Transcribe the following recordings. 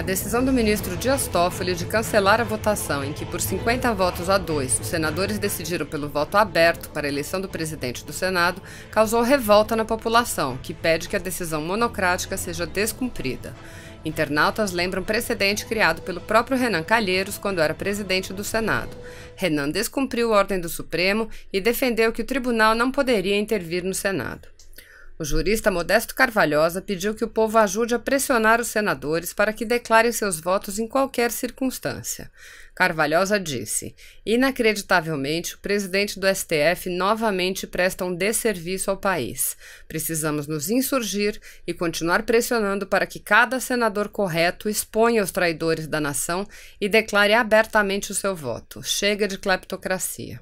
decisão do ministro Dias Toffoli de cancelar a votação em que, por 50 votos a 2, os senadores decidiram pelo voto aberto para a eleição do presidente do Senado causou revolta na população, que pede que a decisão monocrática seja descumprida. Internautas lembram precedente criado pelo próprio Renan Calheiros quando era presidente do Senado. Renan descumpriu a ordem do Supremo e defendeu que o tribunal não poderia intervir no Senado. O jurista Modesto Carvalhosa pediu que o povo ajude a pressionar os senadores para que declarem seus votos em qualquer circunstância. Carvalhosa disse: inacreditavelmente, o presidente do STF novamente presta um desserviço ao país. Precisamos nos insurgir e continuar pressionando para que cada senador correto exponha os traidores da nação e declare abertamente o seu voto. Chega de cleptocracia.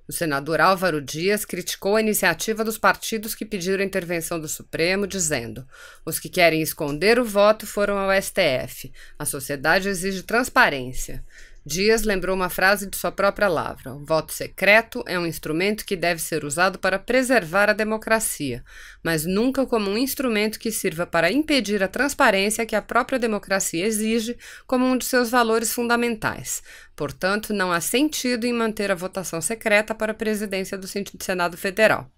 O senador Álvaro Dias criticou a iniciativa dos partidos que pediram a intervenção do Supremo, dizendo: os que querem esconder o voto foram ao STF. A sociedade exige transparência. Dias lembrou uma frase de sua própria lavra: o voto secreto é um instrumento que deve ser usado para preservar a democracia, mas nunca como um instrumento que sirva para impedir a transparência que a própria democracia exige como um de seus valores fundamentais. Portanto, não há sentido em manter a votação secreta para a presidência do Senado Federal.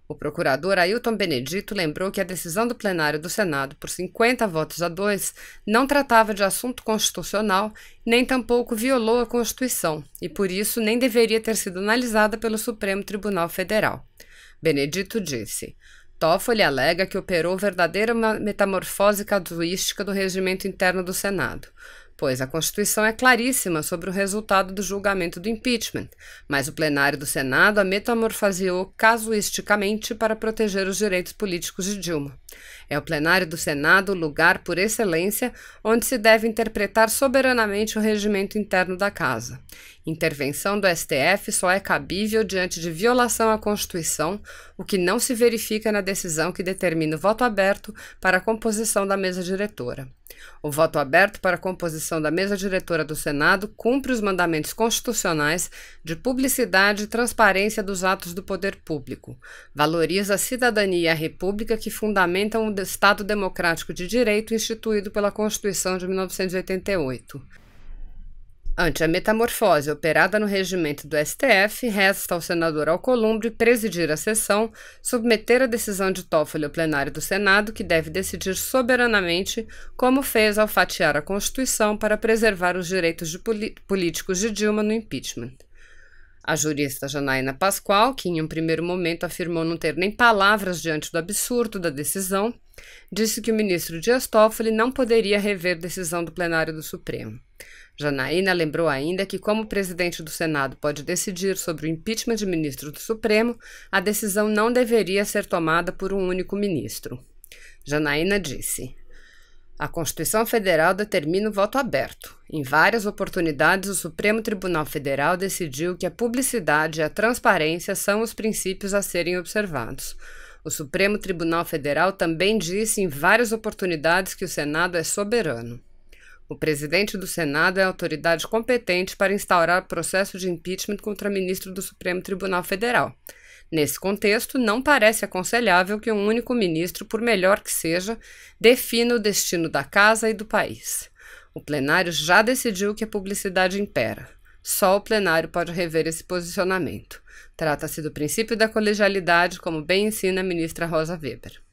O procurador Ailton Benedito lembrou que a decisão do plenário do Senado, por 50 votos a 2, não tratava de assunto constitucional, nem tampouco violou a Constituição, e por isso nem deveria ter sido analisada pelo Supremo Tribunal Federal. Benedito disse: Toffoli alega que operou verdadeira metamorfose casuística do regimento interno do Senado, pois a Constituição é claríssima sobre o resultado do julgamento do impeachment, mas o plenário do Senado a metamorfoseou casuisticamente para proteger os direitos políticos de Dilma. É o plenário do Senado o lugar por excelência onde se deve interpretar soberanamente o regimento interno da Casa. Intervenção do STF só é cabível diante de violação à Constituição, o que não se verifica na decisão que determina o voto aberto para a composição da mesa diretora. O voto aberto para a composição da mesa diretora do Senado cumpre os mandamentos constitucionais de publicidade e transparência dos atos do poder público. Valoriza a cidadania e a república que fundamentam o Estado democrático de direito instituído pela Constituição de 1988. Ante a metamorfose operada no regimento do STF, resta ao senador Alcolumbre presidir a sessão, submeter a decisão de Toffoli ao plenário do Senado, que deve decidir soberanamente, como fez ao fatiar a Constituição para preservar os direitos políticos de Dilma no impeachment. A jurista Janaína Pascoal, que em um primeiro momento afirmou não ter nem palavras diante do absurdo da decisão, disse que o ministro Dias Toffoli não poderia rever decisão do plenário do Supremo. Janaína lembrou ainda que, como o presidente do Senado pode decidir sobre o impeachment de ministro do Supremo, a decisão não deveria ser tomada por um único ministro. Janaína disse: a Constituição Federal determina o voto aberto. Em várias oportunidades, o Supremo Tribunal Federal decidiu que a publicidade e a transparência são os princípios a serem observados. O Supremo Tribunal Federal também disse em várias oportunidades que o Senado é soberano. O presidente do Senado é a autoridade competente para instaurar processo de impeachment contra ministro do Supremo Tribunal Federal. Nesse contexto, não parece aconselhável que um único ministro, por melhor que seja, defina o destino da casa e do país. O plenário já decidiu que a publicidade impera. Só o plenário pode rever esse posicionamento. Trata-se do princípio da colegialidade, como bem ensina a ministra Rosa Weber.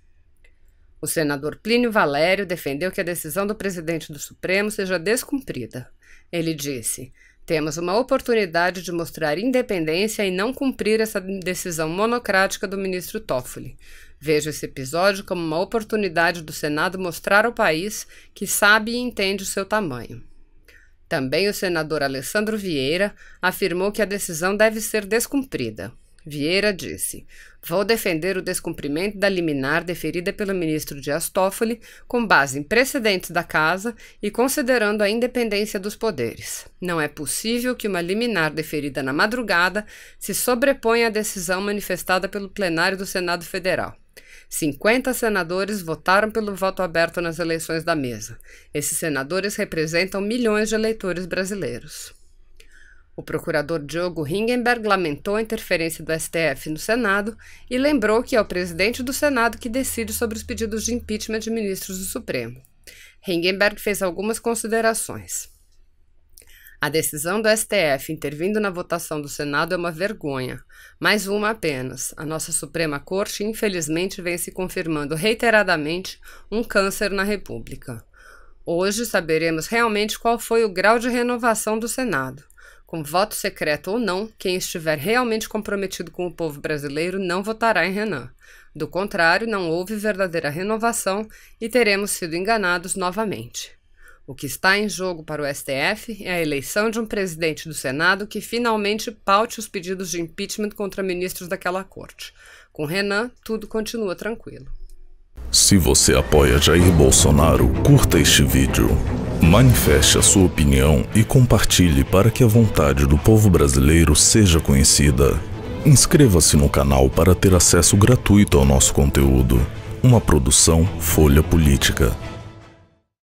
O senador Plínio Valério defendeu que a decisão do presidente do Supremo seja descumprida. Ele disse: temos uma oportunidade de mostrar independência e não cumprir essa decisão monocrática do ministro Toffoli. Vejo esse episódio como uma oportunidade do Senado mostrar ao país que sabe e entende o seu tamanho. Também o senador Alessandro Vieira afirmou que a decisão deve ser descumprida. Vieira disse: vou defender o descumprimento da liminar deferida pelo ministro Dias Toffoli com base em precedentes da Casa e considerando a independência dos poderes. Não é possível que uma liminar deferida na madrugada se sobreponha à decisão manifestada pelo plenário do Senado Federal. 50 senadores votaram pelo voto aberto nas eleições da mesa. Esses senadores representam milhões de eleitores brasileiros. O procurador Diogo Ringenberg lamentou a interferência do STF no Senado e lembrou que é o presidente do Senado que decide sobre os pedidos de impeachment de ministros do Supremo. Hengenberg fez algumas considerações. A decisão do STF intervindo na votação do Senado é uma vergonha, mais uma apenas. A nossa Suprema Corte, infelizmente, vem se confirmando reiteradamente um câncer na República. Hoje saberemos realmente qual foi o grau de renovação do Senado. Com voto secreto ou não, quem estiver realmente comprometido com o povo brasileiro não votará em Renan. Do contrário, não houve verdadeira renovação e teremos sido enganados novamente. O que está em jogo para o STF é a eleição de um presidente do Senado que finalmente paute os pedidos de impeachment contra ministros daquela corte. Com Renan, tudo continua tranquilo. Se você apoia Jair Bolsonaro, curta este vídeo, manifeste a sua opinião e compartilhe para que a vontade do povo brasileiro seja conhecida. Inscreva-se no canal para ter acesso gratuito ao nosso conteúdo. Uma produção Folha Política.